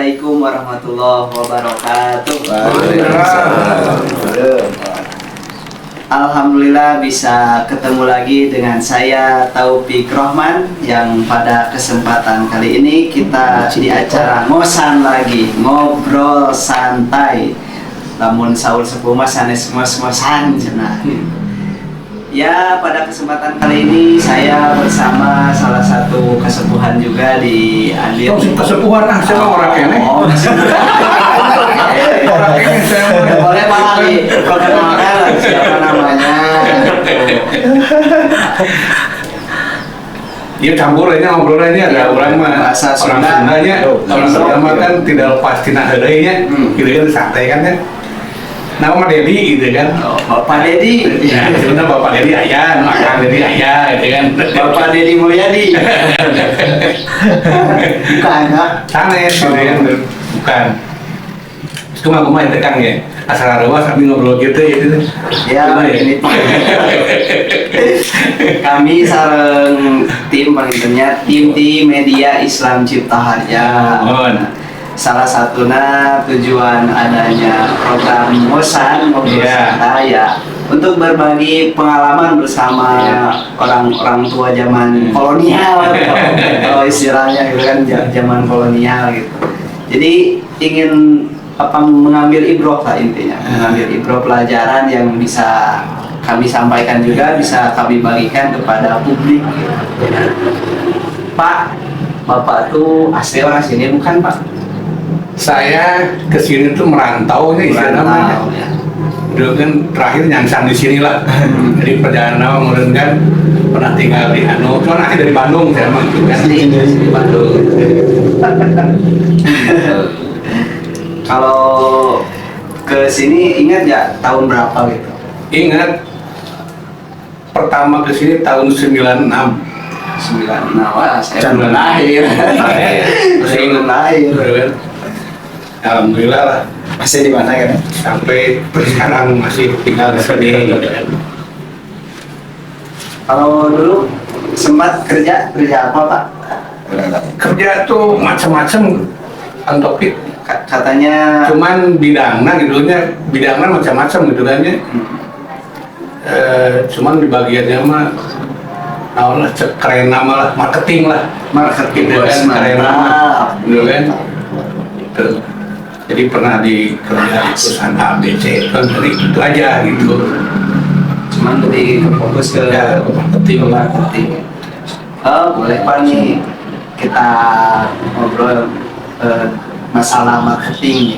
Assalamualaikum warahmatullahi wabarakatuh. Alhamdulillah bisa ketemu lagi dengan saya Taufik Rohman, yang pada kesempatan kali ini kita di acara ngosan lagi, ngobrol santai. Namun saur sepuh mas sanes ngos-ngosan cenah. Ya, pada kesempatan kali ini saya bersama salah satu kesepuhan juga di Andir. Kesepuhan siapa orang kene? Orang kene saya Boleh Pak Ali, perkenalkan siapa namanya? Iya campur ini ngobrolnya ini ada orang mah Bahasa orang Sunda. Sundanya, orang Sunda mah kan tidak lepas tina heureuy gitu kan santai kan ya. Nama Dedi gitu kan. Oh, Bapak Dedi. Ya, sebenarnya Bapak Dedi ayah, Kang Dedi ayah gitu kan. Bapak Dedi Mulyadi. Bukan, ya? Sanes gitu kan. Bukan. Cuma kumaha teh Kang ya. Asal arewa sambil ngobrol gitu ya gitu. Ya, ini kami sareng tim panggilnya tim di Media Islam Cipta Harja. Salah satunya tujuan adanya program ngosan ngobrol santai ya, untuk berbagi pengalaman bersama orang-orang tua zaman kolonial kalau istilahnya gitu kan, zaman kolonial gitu. Jadi ingin mengambil ibroh lah intinya, mengambil ibroh pelajaran yang bisa kami sampaikan juga, bisa kami bagikan kepada publik gitu. Pak, Bapak tuh asli orang sini bukan Pak? Saya kesini tuh merantau nih istilahnya. Ya. Dulu kan terakhir nyangsang di sini lah. Jadi perjalanan kemudian kan pernah tinggal di cuma nanti dari Bandung saya mah gitu kan. Di Bandung. Kalau ke sini ingat ya tahun berapa gitu? Ingat pertama ke sini tahun 96. 96. Wah, saya belum lahir. Saya belum lahir. Alhamdulillah lah. Masih di mana kan? Sampai sekarang masih tinggal di sini. Kalau dulu sempat kerja apa Pak? Kerja tuh macam-macam, Kang Topik. Katanya Cuman bidangnya macam-macam gitu kan ya. Cuman di bagiannya mah naon lah keren nama lah, marketing marketing gitu kan, keren nama gitu kan. Gitu. Jadi pernah di kerja di perusahaan ABC kan, jadi itu aja gitu. Cuman lebih fokus ke marketing. Boleh Pak nih kita ngobrol masalah marketing.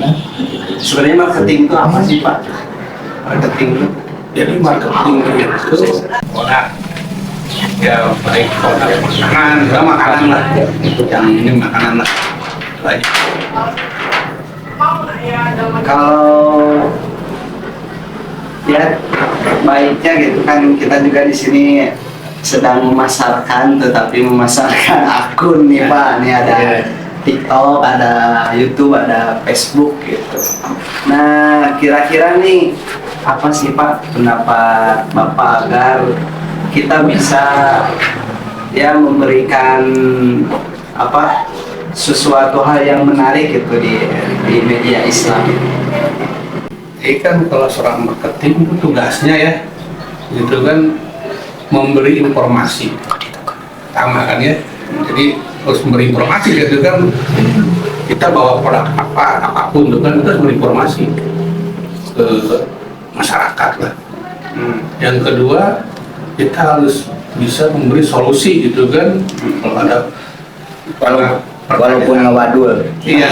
Sebenarnya marketing itu apa sih Pak? Marketing itu? Jadi marketing itu produk, ya baik produk makanan lah. Yang ini makanan lah. Itu aja. Kalau ya baiknya gitu kan, kita juga di sini sedang memasarkan, tetapi memasarkan akun nih Pak. Ini ada TikTok, ada YouTube, ada Facebook gitu. Nah, kira-kira nih apa sih Pak pendapat Bapak agar kita bisa ya memberikan sesuatu hal yang menarik gitu di media Islam? Kan kalau seorang marketing itu tugasnya ya, gitu kan, memberi informasi. Sama kan ya. Jadi harus memberi informasi gitu kan. Kita bawa produk apapun itu kan, kita harus memberi informasi ke masyarakat lah. Yang kedua, kita harus bisa memberi solusi gitu kan. Kalau ada Walaupun ngawadul. Iya.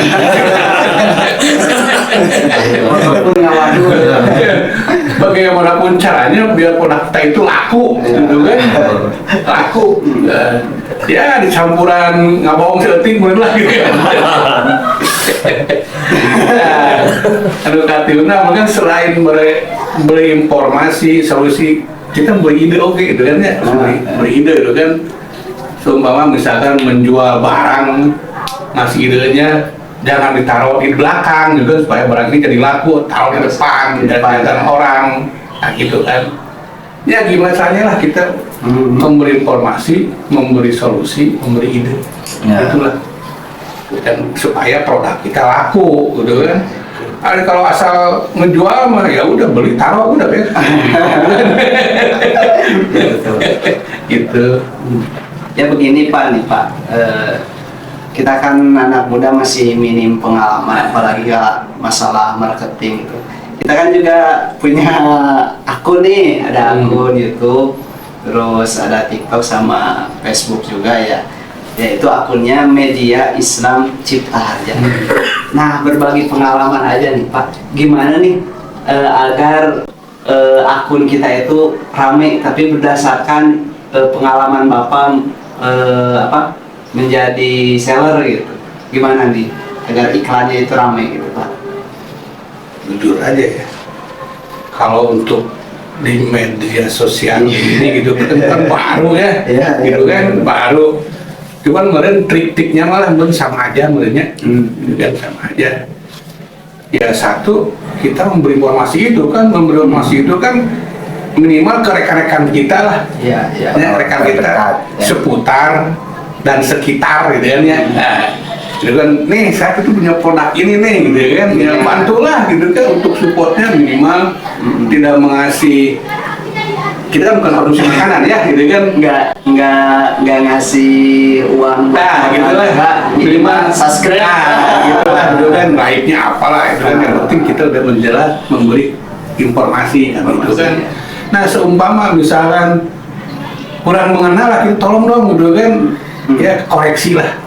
Walaupun ngawadul. Bagaimanapun caranya biar produk kita itu laku, gitu kan? Laku. Ya dicampuran ngabawang seeting bener lah gitu kan. Aduh katiuna mungkin selain beri informasi, solusi, kita beri ide oke gitu kan ya. Beri ide gitu kan. Seumpama misalkan menjual barang, ngasih idenya jangan ditaruh di belakang juga supaya barang ini jadi laku, taruh di depan dan kelihatan orang, nah gitu kan. Ya gimana caranya lah kita memberi informasi, memberi solusi, memberi ide, itulah. dan supaya produk kita laku gitu kan. Ada kalau asal ngejual mah ya udah beli taruh udah beres. Gitu. Ya begini Pak nih Pak, kita kan anak muda masih minim pengalaman apalagi ya masalah marketing itu. Kita kan juga punya akun nih, ada akun YouTube, terus ada TikTok sama Facebook juga ya. Yaitu akunnya Media Islam Cipta Harja. Nah, berbagi pengalaman aja nih Pak, gimana nih agar akun kita itu rame tapi berdasarkan pengalaman Bapak menjadi seller gitu. Gimana nih agar iklannya itu rame gitu Pak? Jujur aja ya, kalau untuk di media sosial ini gitu kan baru ya, gitu kan baru. Cuman kemarin trik-triknya malah belum sama aja sebenarnya, gitu kan sama aja. Ya satu, kita memberi informasi itu kan, minimal ke rekan-rekan kita lah, ya, rekan kita seputar dan sekitar gitu kan ya. Nah, gitu kan, nih saya itu punya produk ini nih, gitu kan, ya bantulah gitu kan untuk supportnya minimal, tidak mengasih. Kita kan bukan produksi makanan ya, gitu kan, nggak ngasih uang, gitu lah, minimal subscribe, gitu lah, gitu kan, baiknya apalah, itu kan yang penting kita udah menjelas memberi informasi, kan, gitu kan. Nah seumpama misalkan kurang mengenal lah, kita tolong dong, gitu kan, ya koreksi lah,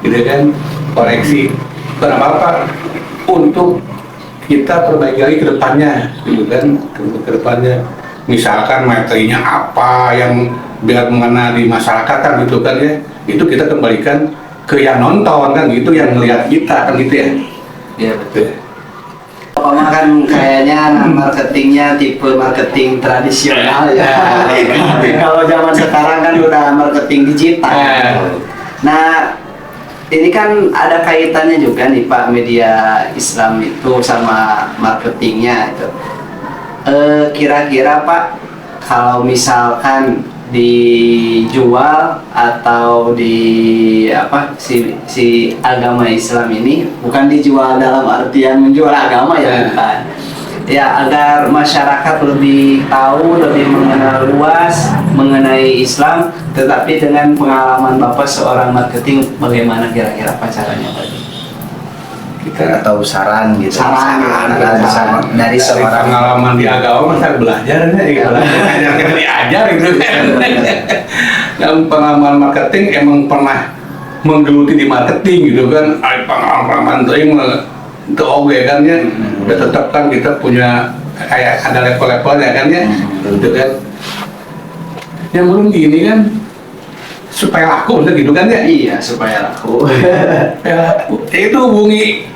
gitu kan, koreksi, berapa untuk kita perbaiki lagi ke depannya, gitu kan, ke depannya. Misalkan materinya apa yang biar mengena di masyarakat kan gitu kan ya, itu kita kembalikan ke yang nonton kan gitu, yang melihat kita kan gitu ya. Iya betul. Bapak kan kayaknya marketingnya tipe marketing tradisional ya. Kalau zaman sekarang kan udah marketing digital. Nah ini kan ada kaitannya juga nih Pak, media Islam itu sama marketingnya itu. Kira-kira Pak, kalau misalkan dijual atau si agama Islam ini bukan dijual dalam artian menjual agama ya, bukan. Ya agar masyarakat lebih tahu, lebih mengenal luas mengenai Islam, tetapi dengan pengalaman Bapak seorang marketing, bagaimana kira-kira Pak caranya tadi? Kita Atau saran gitu, dari seorang pengalaman di agama saya belajar diajar gitu kan. Dan pengalaman marketing emang pernah menggeluti di marketing gitu kan, pengalaman itu oke kan ya, udah tetap kan kita punya kayak ada level-levelnya kan ya, gitu kan. Yang belum gini kan supaya laku gitu kan ya. Iya, supaya laku. Itu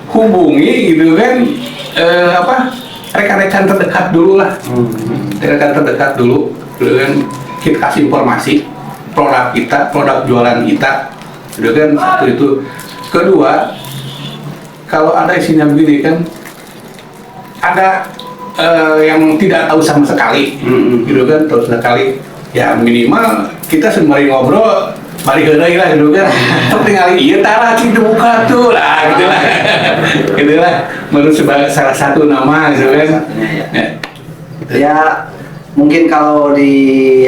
hubungi gitu kan, rekan-rekan terdekat dulu lah, rekan terdekat dulu kan, kita kasih informasi produk kita, produk jualan kita, gitu kan. Satu itu. Kedua, kalau ada isinya begini kan, ada yang tidak tahu sama sekali, gitu kan, tahu sekali. Ya minimal kita sembari ngobrol, mari gerai lah gitu kan. Tinggal iya talah itu buka tuh lah, gitu lah. Gitu lah. Menurut sebagai salah satu nama gitu kan. Ya mungkin kalau di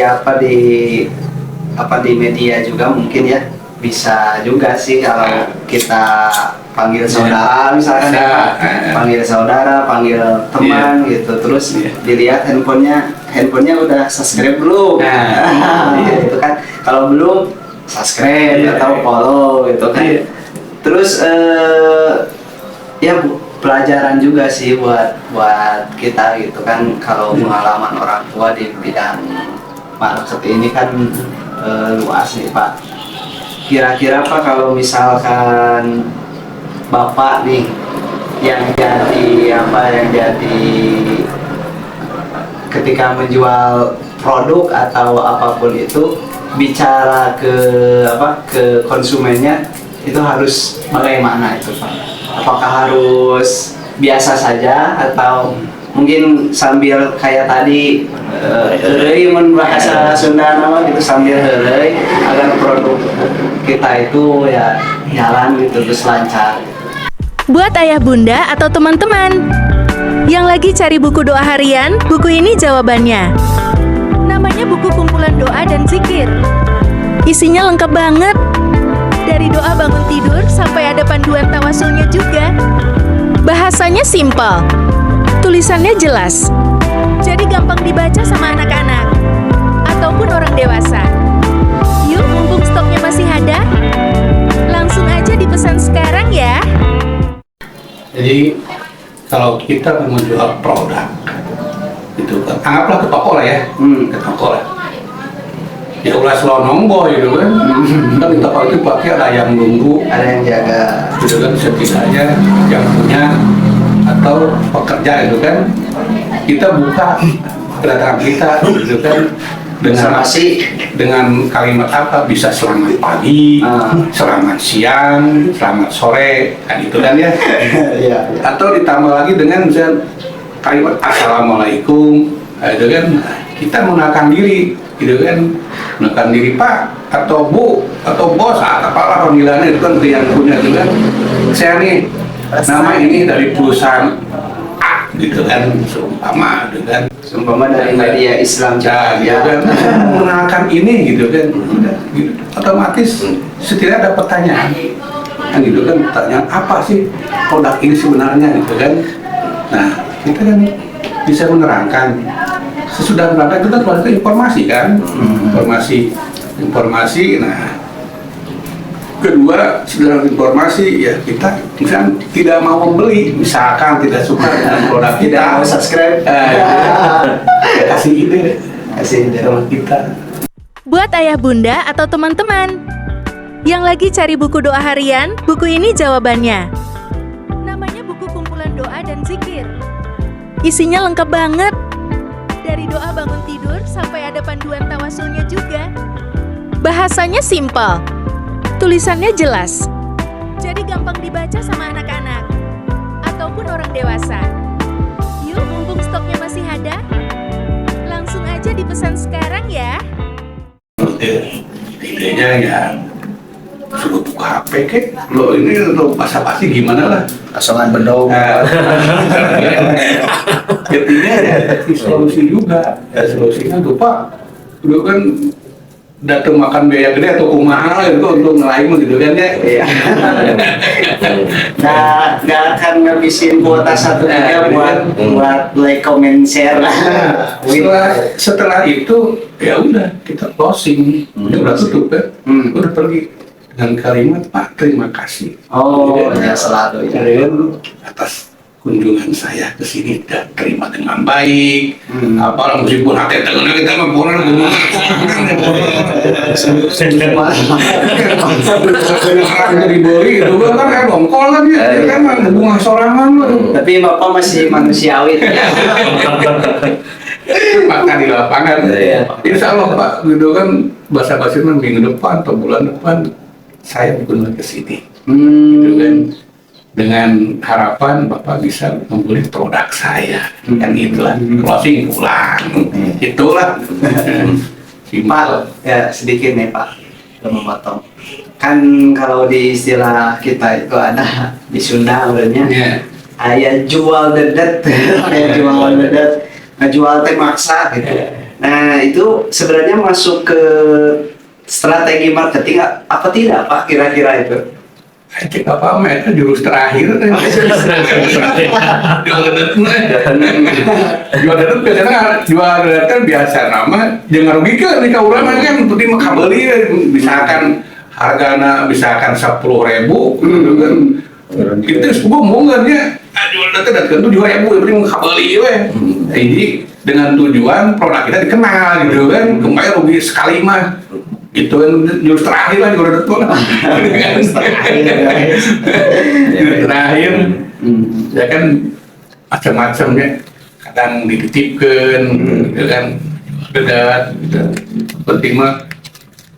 media juga mungkin ya bisa juga sih kalau kita panggil saudara misalkan ya, panggil saudara, panggil teman gitu, terus dilihat handphonenya udah subscribe belum, gitu kan. Kalau belum subscribe atau follow gitu kan. Terus ya pelajaran juga sih buat kita gitu kan, kalau pengalaman orang tua di bidang marketing ini kan luas nih Pak. Kira-kira Pak, kalau misalkan Bapak nih yang jadi ketika menjual produk atau apapun itu, bicara ke konsumennya itu harus bagaimana itu Pak? Apakah harus biasa saja atau mungkin sambil kayak tadi heureuy mun bahasa Sunda nama gitu, sambil heureuy agar produk kita itu ya jalan gitu terus lancar. Buat ayah bunda atau teman-teman yang lagi cari buku doa harian, buku ini jawabannya. Namanya buku kumpulan doa dan zikir. Isinya lengkap banget. Dari doa bangun tidur sampai ada panduan tawasulnya juga. Bahasanya simpel, tulisannya jelas, jadi gampang dibaca sama anak-anak ataupun orang dewasa. Yuk, mumpung stoknya masih ada, langsung aja dipesan sekarang ya. Jadi kalau kita menjual produk itu kan, anggaplah ke toko lah ya, ke toko lah. Ya ulah selononggo gitu kan. Kan di toko itu pasti ada yang nunggu, Ada yang jaga. gitu kan, setidaknya yang punya atau pekerja gitu kan. Kita buka kedatangan kita gitu kan dengan dengan kalimat apa, bisa selamat pagi, selamat siang, selamat sore, kan itu kan ya. Iya. Atau ditambah lagi dengan misalnya kalimat assalamualaikum, itu kan kita mengenalkan diri, gitu kan, mengenalkan diri Pak atau Bu atau Bos, apalah panggilannya itu kan yang punya, gitu kan. Saya nih nama ini dari perusahaan A, gitu kan, seumpama, gitu kan. Seumpama dari media Islam Nah, gitu kan, mengenalkan ini, gitu kan, udah, gitu. Otomatis setidaknya ada pertanyaan, kan gitu kan, pertanyaan apa sih produk ini sebenarnya, gitu kan. Nah, kita kan bisa menerangkan. Sesudah menerangkan itu kan berarti informasi kan, informasi. Nah, kedua, setelah informasi ya kita misalkan tidak mau membeli, misalkan tidak suka dengan produk kita, Tidak mau subscribe. Ya, kasih ide sama kita. Buat ayah bunda atau teman-teman yang lagi cari buku doa harian, buku ini jawabannya. Namanya buku kumpulan doa dan zikir. Isinya lengkap banget. Dari doa bangun tidur sampai ada panduan tawasulnya juga. Bahasanya simpel, tulisannya jelas, jadi gampang dibaca sama anak-anak ataupun orang dewasa. Yuk, mumpung stoknya masih ada, langsung aja dipesan sekarang ya. Idenya ya suruh buka HP kek, lo ini lo basa-basi gimana lah, Kasongan bedog. Ketiga ya solusi juga, ya solusinya tuh Pak, lu kan datang makan biaya gede atau kumaha gitu untuk ngelain gitu kan ya. Iya. Nah, nggak akan ngabisin kuota 1 giga buat like, comment, share. Setelah itu ya udah kita closing, ya udah tutup kan, udah pergi dengan kalimat Pak terima kasih. Oh, ya selalu ya. Kalian atas kunjungan saya ke sini dan terima dengan baik. Apalah meskipun hati tengah kita mah pura dari bori gitu kan kayak bongkol kan ya kan mah bunga sorangan. Tapi Bapak masih manusiawi. Makan di lapangan. Insya Allah Pak, gitu kan basa-basi minggu depan atau bulan depan saya berkunjung ke sini. Gitu kan. Dengan harapan Bapak bisa membeli produk saya, kan itulah closing pulang, itulah. Pak, ya sedikit nih Pak, udah memotong. Kan kalau di istilah kita itu ada di Sunda sebenarnya, ayah jual dedet, ayah jual dedet, ngejual teh maksa gitu. Nah itu sebenarnya masuk ke strategi marketing apa tidak Pak kira-kira itu? Cek apa mereka jurus terakhir jual dadet biasa nama jangan rugikan nih kau orang kan penting mah beli misalkan hargana misalkan 10.000 gitu kan kita sebuah monggarnya jual dadet kan 7.000 yang penting mah beli jadi dengan tujuan produk kita dikenal gitu kan kembali rugi sekali mah itu kan jurus terakhir lah kalau terakhir ya kan macam-macam ya kadang dititipkan gitu kan dedat gitu. Penting mah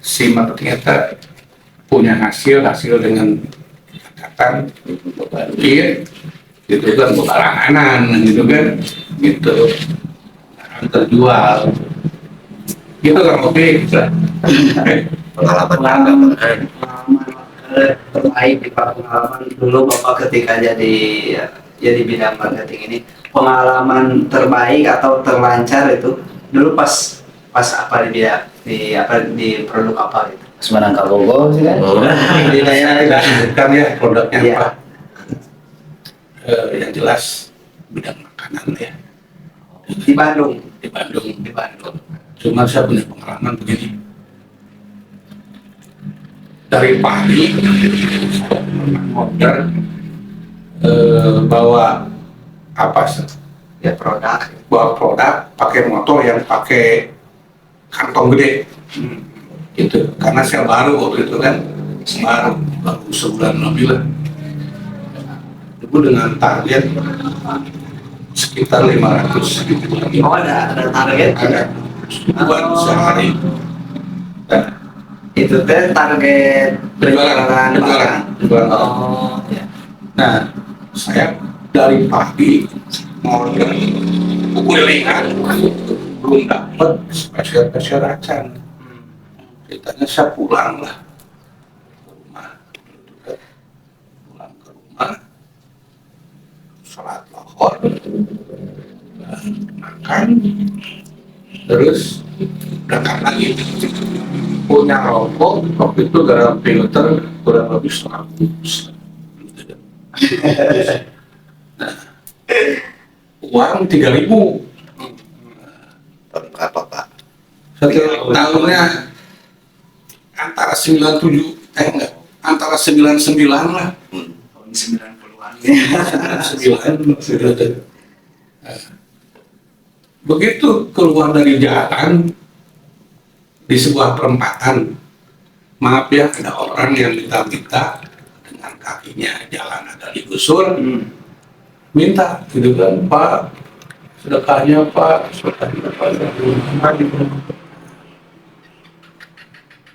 si ternyata punya hasil dengan catatan iya gitu kan, langganan gitu kan, gitu barang terjual gitu kan, oke gitu. Pengalaman terbaik di Pak, pengalaman dulu Bapak ketika jadi bidang marketing ini, pengalaman terbaik atau terlancar itu dulu pas apa di bidang di produk apa gitu? Semarang Kabogo sih kan? Di daerah Bukan ya produknya Iya. apa. Yang jelas bidang makanan ya di Bandung. di Bandung. Di Bandung. Cuma saya punya pengalaman begini, dari pagi order bawa apa sih, Ya produk. bawa produk pakai motor yang pakai kantong gede gitu, karena saya baru waktu itu kan, baru sebulan lebih lah. Itu dengan target sekitar 500 ribu. Oh, ada target. Ada ribuan sehari. Nah, Itu teh target penjualan barang. Jualan. Oh, ya. Nah, saya dari pagi mau kelilingan belum dapat spesial racan. Ceritanya saya pulang lah ke rumah, pulang ke rumah, sholat lohor, makan, terus berangkat lagi. Punya rokok waktu itu garam filter kurang lebih 100 bungkus. Nah, uang 3.000. Apa Pak? Satu tahunnya antara 97 enggak, antara 99 lah. Tahun 90-an. 99. Begitu keluar dari jalan di sebuah perempatan, maaf ya, ada orang yang minta-minta dengan kakinya jalan agak digusur, minta gitu kan, Pak, sedekahnya Pak, sedekahnya Pak.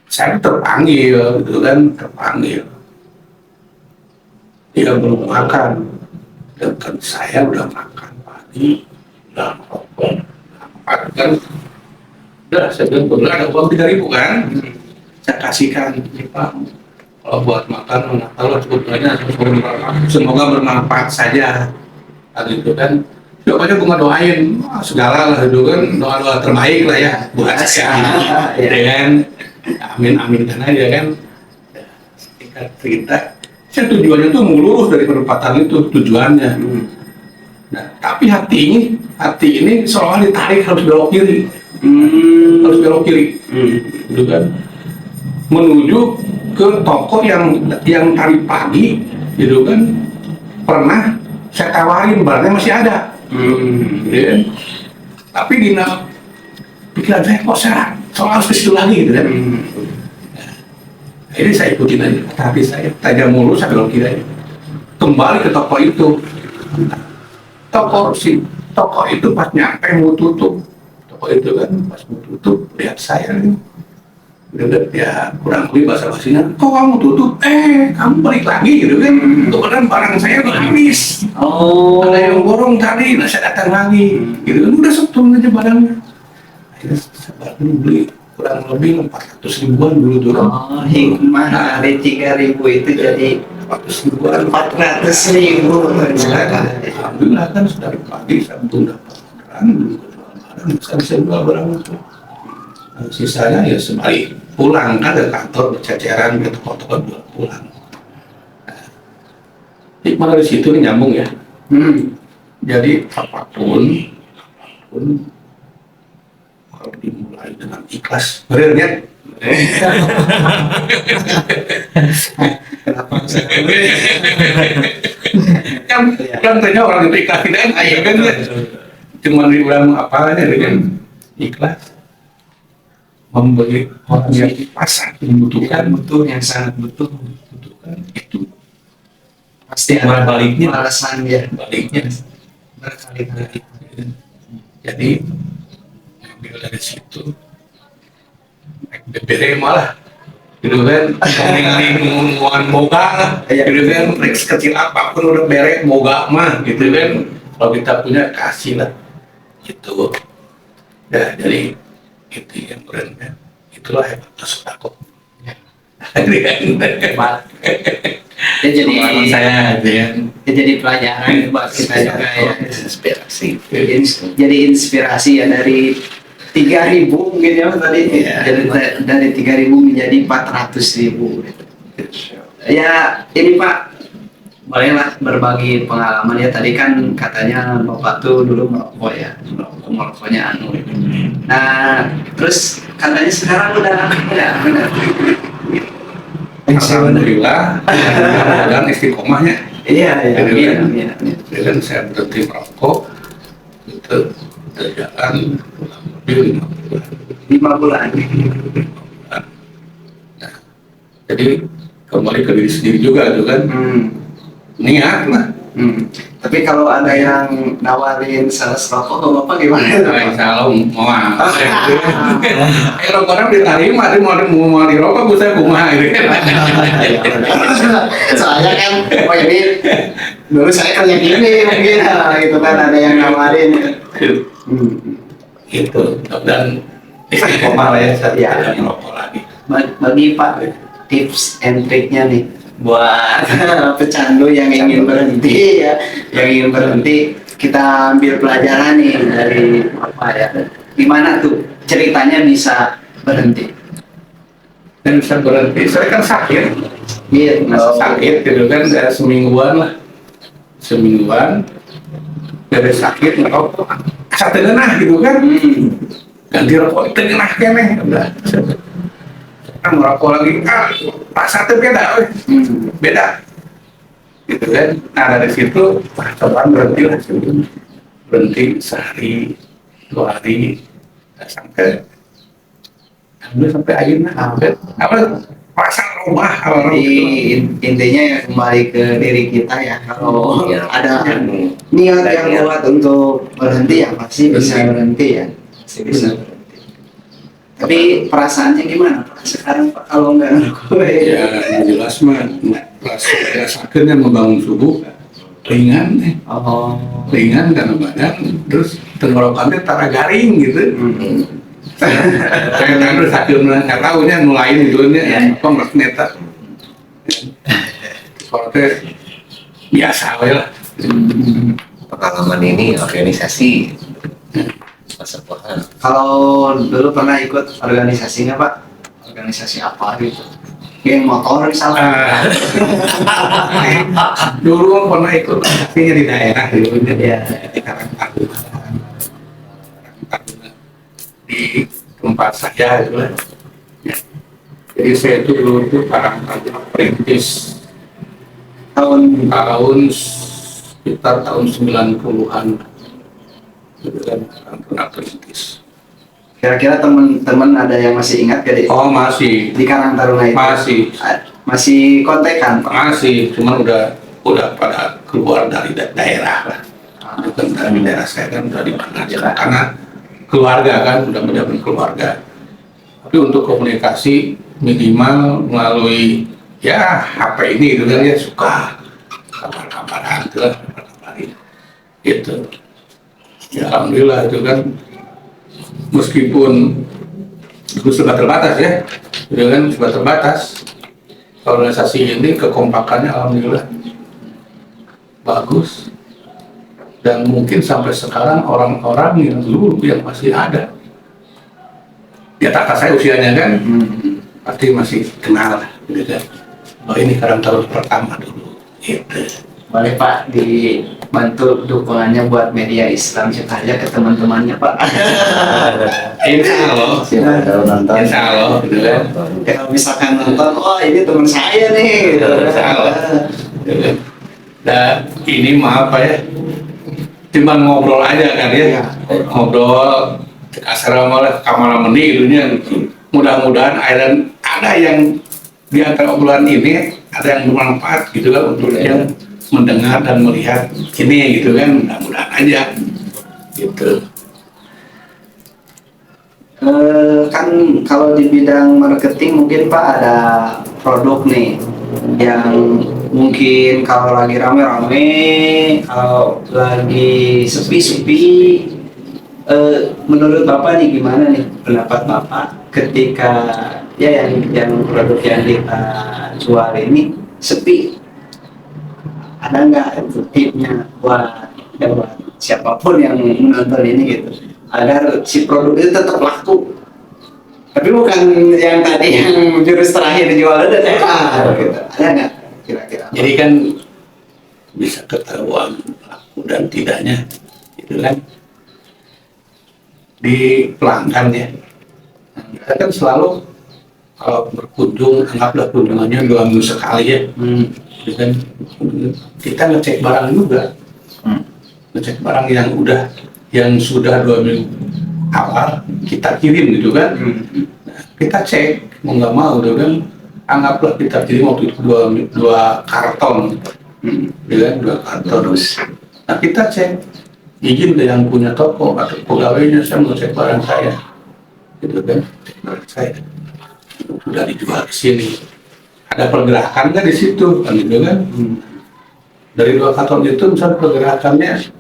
Saya terpanggil gitu kan, terpanggil. Dia belum makan, dan kan saya udah makan pagi, udah merokok, kan. Udah, saya bilang, kebetulan ada uang 3.000 kan, saya kasihkan, ini Pak, kalau buat makan, nggak tahu lah sebetulnya, semoga bermanfaat saja, gitu kan. Pokoknya gue doain, segala lah itu kan, doa-doa terbaik lah ya, buat saya, ya kan, amin-aminkan aja kan. Singkat cerita, saya tujuannya tuh mau lurus dari perempatan itu, tujuannya. Nah, tapi hati ini seolah ditarik harus belok kiri. Harus belok kiri, gitu kan, menuju ke toko yang tadi pagi, gitu kan, pernah saya tawarin barangnya masih ada, gitu kan. Tapi di pikiran saya kok saya harus ke situ lagi, gitu kan. Ini saya ikutin aja, tapi saya tajam mulus, saya belok kiri aja. Kembali ke toko itu, toko itu pas nyampe mau tutup. Itu kan pas mau tutup lihat saya nih, udah ya kurang lebih basa-basinya, kok kamu tutup, kamu balik lagi gitu kan, kebetulan barang saya udah habis, ada yang borong tadi, nah saya datang lagi gitu kan, udah setun aja barangnya. Akhirnya saya baru beli kurang lebih 400 ribuan dulu tuh. Oh, hikmah dari 3.000 itu jadi 400 ribuan. 400.000. Alhamdulillah kan sudah pagi saya belum dapat barang dulu. Saya bisa jual barang itu. Nah, sisanya ya sebalik pulang kan ke kantor berceceran ke toko-toko jual pulang. Nah, hikmah dari situ nih nyambung ya. Jadi apapun kalau dimulai dengan ikhlas, benernya. Kan tanya orang itu ikhlas tidak kan ya. Cuma diulang apa aja dengan ikhlas memberi orang yang pasar membutuhkan, yang sangat membutuhkan itu pasti ada balasan ya, baliknya berkali-kali. jadi ambil dari situ naik BBM malah gitu kan, ngomong-ngomongan boga, gitu kan, kecil apapun udah berek boga mah, gitu kan, kalau kita punya kasih lah, gitu. Ya, jadi itu yang berenang, itulah hebat sedekah. Hebat. Ya jadi Pengalaman saya, gitu ya. ya jadi pelajaran buat kita juga ya. Inspirasi. Jadi inspirasi ya dari 3.000 mungkin ya tadi. Iya. Dari 3.000 menjadi 400.000 gitu. Ya ini Pak, bolehlah berbagi pengalaman ya. Tadi kan katanya Bapak tuh dulu merokok ya, merokoknya anu. Nah, terus katanya sekarang udah benar. Alhamdulillah, dan istiqomahnya. Iya, iya. Dan saya berhenti merokok, itu berjalan lebih 5 bulan. Nah, jadi kembali ke diri sendiri juga, itu kan niat lah. Tapi kalau ada yang nawarin sales rokok ke Bapak gimana? Nah, insya Allah mau rokoknya diterima, dia mau dirokok, saya kumaha gitu. Soalnya kan, oh ini dulu saya kerja gini mungkin, gitu kan ada yang nawarin. Gitu, dan istiqomah lah ya, saya Ya. tidak merokok lagi. Bagi Pak tips and triknya nih buat pecandu yang ingin berhenti ya, yang ingin berhenti, kita ambil pelajaran nih dari apa ya? Gimana tuh ceritanya bisa berhenti? Dan bisa berhenti, saya kan sakit. Iya, Masih sakit gitu kan, saya semingguan dari sakit ngerokok asa tengenah gitu kan, ganti rokok tengenah kene udah kan ngerokok lagi rasa tuh beda gitu kan. Nah dari situ coba berhenti lah, berhenti sehari 2 hari sampai akhirnya sampai apa rasa rumah. Jadi intinya ya kembali ke diri kita ya. Kalau ada niat yang kuat untuk berhenti ya pasti bisa berhenti ya. Pasti bisa berhenti. Tapi perasaannya gimana Pak sekarang Pak kalau nggak ngerokok? Ya yang jelas mah saya sakitnya membangun tubuh ringan ringan karena badan, terus tenggorokannya tara garing gitu. Saya kan udah sakit nggak tahunya nulain gitu nya apa nggak neta. Soalnya biasa lah. Pengalaman ini organisasi masa Tuhan. Kalau dulu pernah ikut organisasi nggak Pak? Organisasi apa gitu? Geng motor misalnya. Dulu kan pernah ikut organisasinya di daerah dulu Ya. di Karang Taruna, di tempat saya itu lah. Ya. Jadi saya itu dulu itu Karang Taruna perintis Tahun sekitar tahun 90-an gitu kan, Karang Taruna perintis. kira-kira teman-teman ada yang masih ingat gak Oh masih di Karang Taruna itu? Masih kontekan Pak? masih, cuman udah pada keluar dari daerah lah. Bukan dari daerah saya kan udah di mana aja karena keluarga kan udah menjadi keluarga. Tapi untuk komunikasi minimal melalui ya HP ini gitu kan ya, suka kabar-kabaran gitu lah, kabar-kabarin gitu. Ya alhamdulillah itu kan, meskipun itu sudah terbatas ya, gitu kan, sudah terbatas. Organisasi ini kekompakannya alhamdulillah bagus, dan mungkin sampai sekarang orang-orang yang dulu yang masih ada di atas saya usianya kan, pasti masih kenal gitu kan. Oh ini Karang Taruna pertama dulu gitu. Boleh Pak dibantu dukungannya buat media Islam Ciptaharja ke teman-temannya Pak. Insya Allah, Kalau nonton. insya Allah gitu kan. Kalau misalkan nonton, oh ini teman saya nih. Gitu. Insya Allah. Gitu kan. Dan ini maaf Pak ya, cuma ngobrol aja kan ya, ngobrol asrama lah kamar meni gitu nya. Mudah-mudahan ada yang di antara obrolan ini ada yang bermanfaat gitu kan untuk yang mendengar dan melihat ini gitu kan, mudah-mudahan aja gitu. Kan kalau di bidang marketing mungkin Pak ada produk nih yang mungkin kalau lagi rame-rame, kalau lagi sepi-sepi, menurut Bapak nih gimana nih pendapat Bapak ketika ya yang produk yang kita jual ini sepi, ada nggak itu tipsnya buat siapapun yang menonton ini gitu agar si produk itu tetap laku, tapi bukan yang tadi yang jurus terakhir jualan dan gitu. Ada nggak kira-kira? Jadi kan bisa ketahuan laku dan tidaknya, gitu kan, di pelanggan ya. Kita kan selalu kalau berkunjung, anggaplah kunjungannya 2 minggu sekali ya. Gitu kan, kita ngecek barang juga, ngecek barang yang sudah 2 minggu awal kita kirim gitu kan. Nah, kita cek mau nggak mau gitu kan, anggaplah kita kirim waktu itu dua karton, gitu kan, 2 karton terus. Nah, kita cek izin ke yang punya toko atau pegawainya, saya mau cek barang saya, gitu kan, cek barang saya sudah dijual ke sini, ada pergerakan nggak di situ, kan gitu kan. Dari 2 karton itu misalnya pergerakannya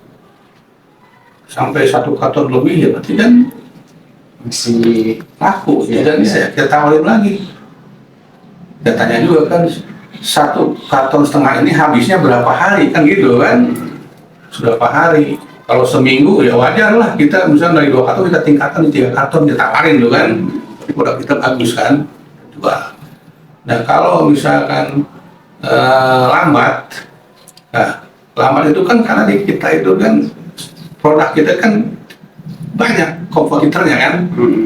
sampai 1 karton lebih, ya berarti kan Masih laku, ya kan. Kita tawarin lagi, kita tanya juga kan, 1,5 karton ini habisnya berapa hari, kan gitu kan, sudah berapa hari. Kalau seminggu ya wajar lah, kita misalnya dari 2 karton kita tingkatkan di 3 karton, kita tawarin tuh kan, produk kita bagus kan, coba. Nah kalau misalkan lambat itu kan karena di kita itu kan produk kita kan banyak kompetitornya kan,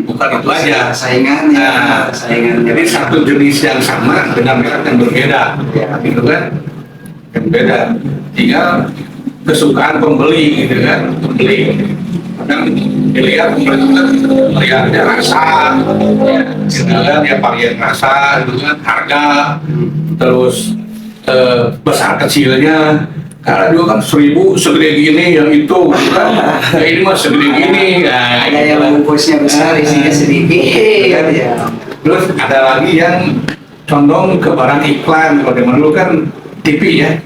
bukan itu aja. saingannya. Jadi satu jenis yang sama dengan merek yang berbeda, gitu kan, yang beda. Tinggal kesukaan pembeli, gitu kan, pembeli. Kadang dilihat melihatnya rasa, gitu kan, ya varian rasa, gitu kan, harga, terus besar kecilnya. Karena juga kan 1.000 segede gini, yang itu kan, nah ini mah segede gini. Nah, Ada yang bungkusnya besar, isinya sedikit. Ya. Terus ada lagi yang condong ke barang iklan. Kalau zaman dulu kan TV ya,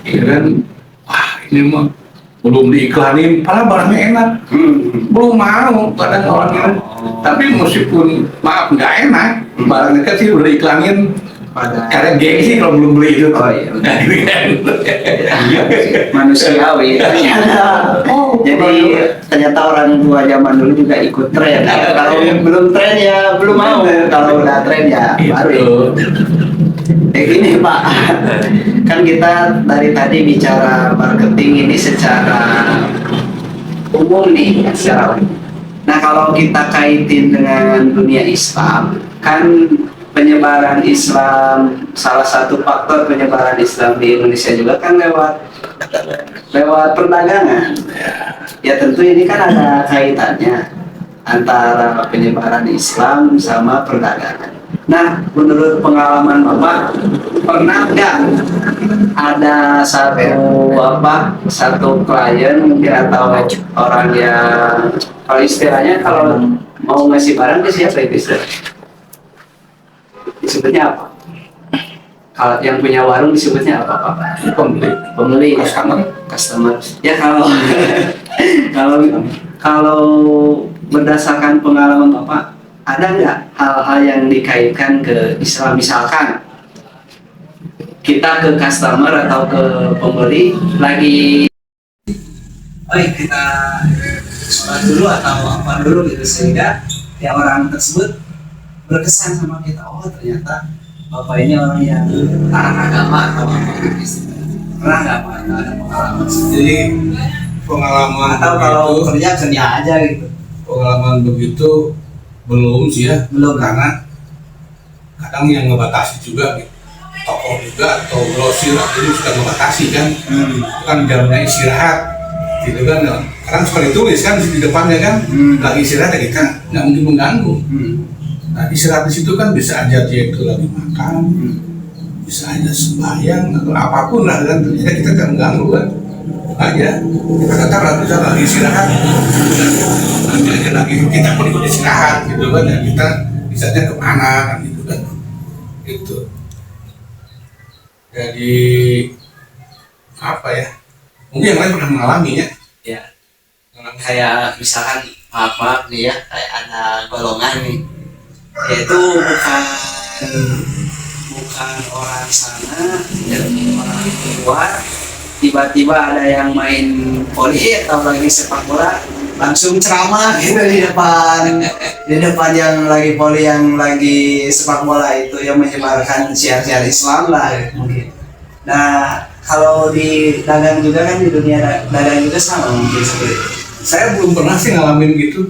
gitu kan, wah ini mah belum diiklanin, padahal barangnya enak, belum mau kadang orangnya. Tapi meskipun maaf nggak enak, barangnya kecil udah diiklanin. Karena gengsi kalau belum beli itu. Oh iya. Nah, gitu kan. Manusiawi ternyata. Jadi ternyata orang tua zaman dulu juga ikut tren. Kalau belum tren ya belum mau. Kalau udah tren ya baru. Gini Pak, kan kita dari tadi bicara marketing ini secara umum nih, secara umum. Nah kalau kita kaitin dengan dunia Islam, kan penyebaran Islam, salah satu faktor penyebaran Islam di Indonesia juga kan lewat perdagangan. Ya tentu ini kan ada kaitannya antara penyebaran Islam sama perdagangan. Nah, menurut pengalaman Bapak, pernah nggak ada satu klien mungkin atau orang yang, kalau istilahnya kalau mau ngasih barang ke siapa itu istilahnya? Disebutnya apa? Kalau yang punya warung disebutnya apa Pak? Pembeli, customer. Ya kalau berdasarkan pengalaman Bapak, ada nggak hal-hal yang dikaitkan ke Islam, misalkan kita ke customer atau ke pembeli lagi, kita sholat dulu atau apa dulu gitu, sehingga ya orang tersebut berkesan sama kita, oh ternyata Bapak ini orang yang taat agama atau apa gitu. Pernah nggak Pak ada pengalaman? Jadi pengalaman Atau kalau kerja aja gitu? Pengalaman begitu belum sih ya, Belum. karena kadang yang ngebatasi juga gitu. Toko juga atau grosir itu suka ngebatasi kan, kan jamnya istirahat gitu kan, kadang suka ditulis kan di depannya kan, lagi istirahat ya kita nggak mungkin mengganggu. Nah istirahat di situ kan bisa aja dia itu lagi makan, bisa aja sembahyang atau apapun lah kan, ternyata kita kan mengganggu kan. aja. Kita datang lagi istirahat, nanti aja lagi kita pun ikut istirahat gitu kan ya, kita bisanya kemana kan gitu kan gitu. Jadi apa ya, mungkin yang lain pernah mengalaminya Ya, kayak misalkan maaf nih ya, kayak ada golongan nih, yaitu bukan orang sana dan orang luar, tiba-tiba ada yang main voli atau lagi sepak bola langsung ceramah gitu di depan yang lagi voli, yang lagi sepak bola itu, yang menyebarkan syiar-syiar Islam lah mungkin. Nah, kalau di dagang juga kan, di dunia dagang juga sama mungkin seperti itu. saya belum pernah sih ngalamin gitu,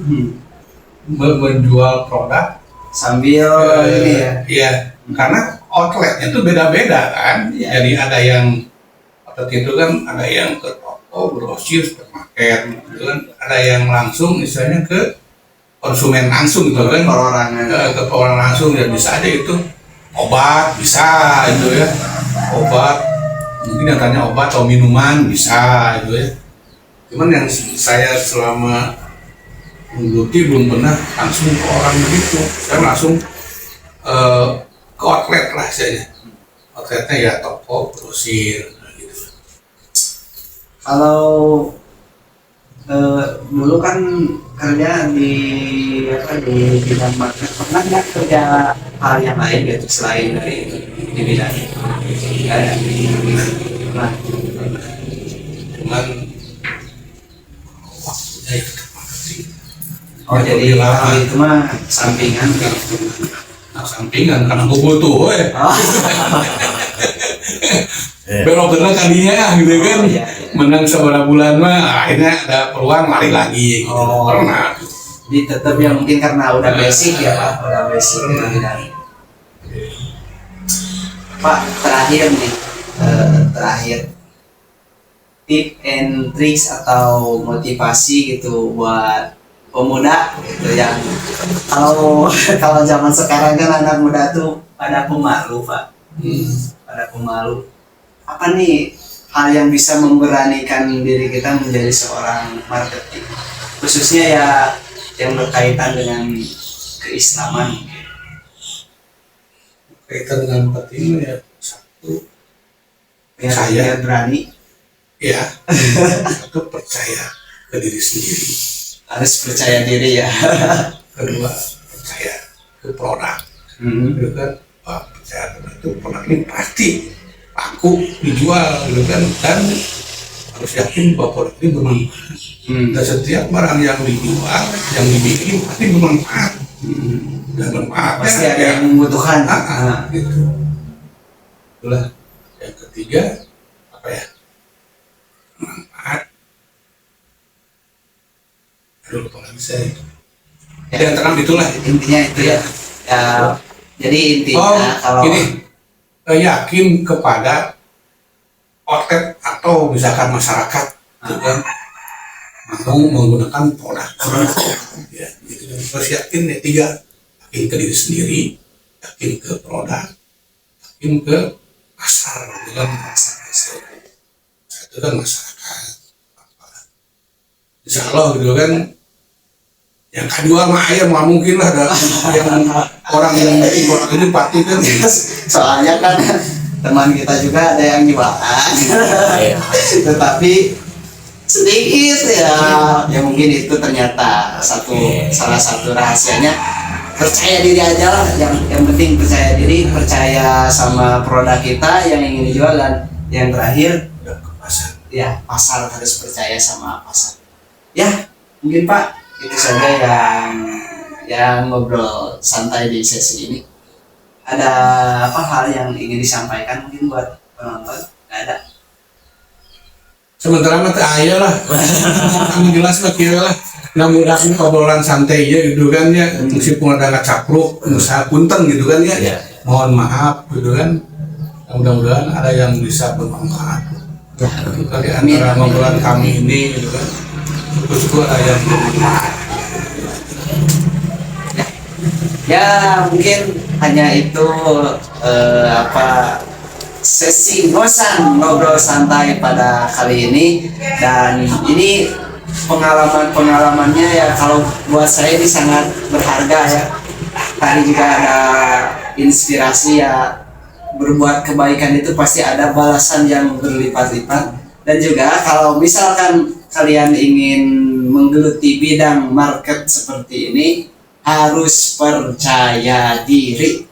menjual produk Sambil ini ya. Iya, karena outletnya tuh beda-beda kan. Iya. Jadi ada yang outlet itu kan, ada yang ke toko, grosir, supermarket gitu kan. Ada yang langsung misalnya ke konsumen langsung gitu kan. Perorangan. Ke orang langsung, dan bisa aja itu obat, bisa itu ya. Obat, mungkin yang tanya obat atau minuman bisa itu ya. Cuman yang saya selama menggeluti belum pernah langsung ke orang begitu. Saya langsung ke outlet lah saya. Outletnya ya toko, grosir gitu. Kalau dulu kan kerja di bidang market, pernah nggak kerja hal yang lain gitu selain dari di bidang itu? Nggak ada. Nah, Cuman waktunya itu terbatas sih. oh jadi kalau itu mah sampingan. Nah, sampingan karena gue butuh ya. Oh, Belok kena kadinya gitu kan. iya. Menang seberapa bulan mah akhirnya ada peluang lari lagi gitu. Oh. Pernah. Jadi tetap ya mungkin karena udah basic ya Pak, udah basic di bidang. Pak, terakhir nih, terakhir tip and tricks atau motivasi gitu buat pemuda gitu yang kalau zaman sekarang kan anak muda tuh pada pemalu Pak, pada pemalu. Apa nih hal yang bisa memberanikan diri kita menjadi seorang marketing, khususnya ya yang berkaitan dengan keislaman? Kaitan dengan marketing ya, satu Biar Saya. dia berani, ya, satu percaya ke diri sendiri. harus percaya diri ya. Kedua percaya ke produk. Hmm. Gitu kan, wah, percaya itu produk ini pasti laku dijual gitu kan, dan harus yakin bahwa produk ini bermanfaat. Dan setiap barang yang dijual, yang dibikin pasti bermanfaat. Dan bermanfaat Pasti ada yang membutuhkan. gitu. Itulah yang ketiga, apa ya, manfaat. Aduh, lupa lagi saya. Ya, terang itulah. Intinya itu ya. Ya, jadi intinya kalau Gini, yakin kepada outlet atau misalkan masyarakat gitu kan, mau menggunakan produk ya, gitu. Terus yakin ya, tiga, yakin ke diri sendiri, yakin ke produk, yakin ke pasar gitu kan, itu kan masyarakat apa, insya Allah gitu kan. Yang kedua mah ayam mah mungkin lah ada yang orang yang bikin produk ini pasti kan. soalnya kan teman kita juga ada yang jualan, tetapi sedikit ya. Ya mungkin itu ternyata salah satu rahasianya. Percaya diri aja lah, yang penting percaya diri, percaya sama produk kita yang ingin dijual, dan yang terakhir Udah ke pasar. ya pasar, harus percaya sama pasar. Ya mungkin Pak itu saja yang ngobrol santai di sesi ini. Ada apa hal yang ingin disampaikan mungkin buat penonton? Nggak ada. Sementara mah teh aya lah. Kami jelas lah kira lah. Namun ini obrolan santai ya gitu kan ya. Meskipun ada ngacapruk, usaha punten gitu kan ya. Iya. Mohon maaf gitu kan. Mudah-mudahan ada yang bisa bermanfaat. Ya. Di antara ngobrolan kami ini gitu kan. Syukur ada yang bermanfaat. Ya mungkin hanya itu sesi bosan ngobrol santai pada kali ini. Dan ini pengalamannya ya, kalau buat saya ini sangat berharga ya. Tadi juga ada inspirasi ya, berbuat kebaikan itu pasti ada balasan yang berlipat-lipat. Dan juga kalau misalkan kalian ingin menggeluti bidang market seperti ini, harus percaya diri.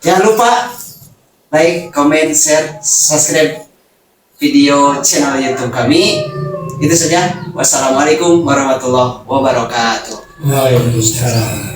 Jangan lupa like, comment, share, subscribe video channel YouTube kami. Itu saja. Wassalamualaikum warahmatullahi wabarakatuh. Waalaikumsalam.